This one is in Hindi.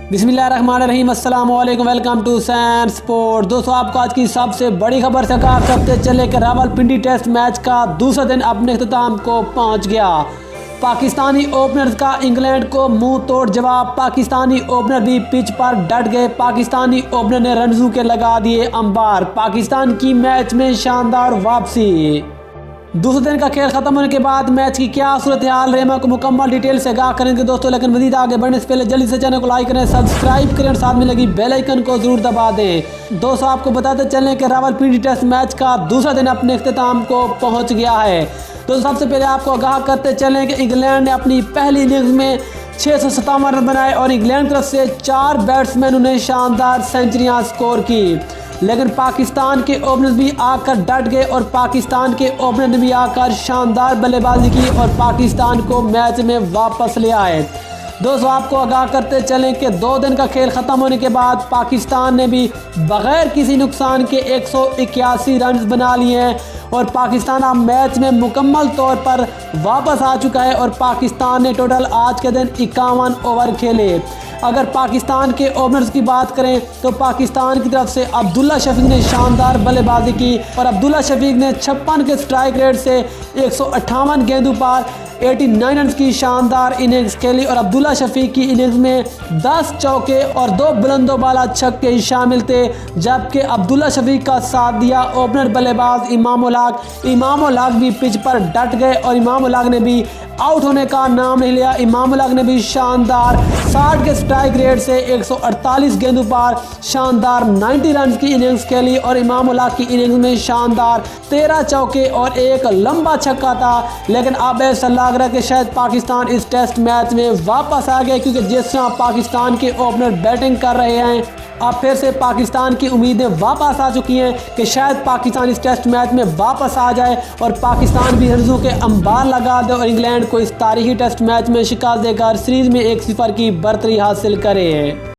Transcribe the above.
बिस्मिल्लाहिर्रहमानिर्रहीम, अस्सलाम वालेकुम, वेलकम टू सैन स्पोर्ट। दोस्तों, आपको आज की सबसे बड़ी खबर से आगाह करते चले कि रावलपिंडी टेस्ट मैच का दूसरा दिन अपने इख्तिताम को पहुंच गया। पाकिस्तानी ओपनर्स का इंग्लैंड को मुंह तोड़ जवाब। पाकिस्तानी ओपनर भी पिच पर डट गए। पाकिस्तानी ओपनर ने रनजू के लगा दिए अंबार। पाकिस्तान की मैच में शानदार वापसी। दूसरे दिन का खेल खत्म होने के बाद मैच की क्या सूरत हाल रही, मैं को मुकम्मल डिटेल से आगाह करेंगे दोस्तों। लेकिन मजीद आगे बढ़ने से पहले जल्दी से चैनल को लाइक करें, सब्सक्राइब करें और साथ में लगी बेल आइकन को जरूर दबा दें। दोस्तों, आपको बताते चलें कि रावलपिंडी टेस्ट मैच का दूसरा दिन अपने इख्तिताम को पहुंच गया है। दोस्तों, सबसे पहले आपको आगाह करते चलें कि इंग्लैंड ने अपनी पहली इनिंग्स में 657 रन बनाए और इंग्लैंड की तरफ से 4 बैट्समैनों ने शानदार सेंचुरियां स्कोर की। लेकिन पाकिस्तान के ओपनर्स भी आकर डट गए और पाकिस्तान के ओपनर ने भी आकर शानदार बल्लेबाजी की और पाकिस्तान को मैच में वापस ले आए। दोस्तों, आपको आगाह करते चलें कि 2 दिन का खेल ख़त्म होने के बाद पाकिस्तान ने भी बग़ैर किसी नुकसान के 181 रन बना लिए हैं और पाकिस्तान अब मैच में मुकम्मल तौर पर वापस आ चुका है और पाकिस्तान ने टोटल आज के दिन 51 ओवर खेले। अगर पाकिस्तान के ओपनर्स की बात करें तो पाकिस्तान की तरफ से अब्दुल्ला शफीक ने शानदार बल्लेबाजी की और अब्दुल्ला शफीक ने 56 के स्ट्राइक रेट से 158 गेंदों पर 89 रन की शानदार इनिंग्स खेली और अब्दुल्ला शफीक की इनिंग्स में 10 चौके और 2 बुलंदोबाला छक्के शामिल थे। जबकि अब्दुल्ला शफीक का साथ दिया ओपनर बल्लेबाज इमाम उल हक भी पिच पर डट गए और इमाम उल हक ने भी आउट होने का नाम नहीं लिया। इमाम उल हक ने भी शानदार 60 के स्ट्राइक रेट से 148 गेंदों पर शानदार 90 रन की इनिंग्स खेली और इमाम उल हक की इनिंग्स में शानदार 13 चौके और एक लंबा छक्का था। लेकिन अब ऐसा लग रहा है कि शायद पाकिस्तान इस टेस्ट मैच में वापस आ गए, क्योंकि जिस तरह पाकिस्तान के ओपनर बैटिंग कर रहे हैं अब फिर से पाकिस्तान की उम्मीदें वापस आ चुकी हैं कि शायद पाकिस्तान इस टेस्ट मैच में वापस आ जाए और पाकिस्तान भी रनों के अंबार लगा दे और इंग्लैंड को इस तारीखी टेस्ट मैच में शिकस्त देकर सीरीज में 1-0 की बढ़तरी हासिल करे।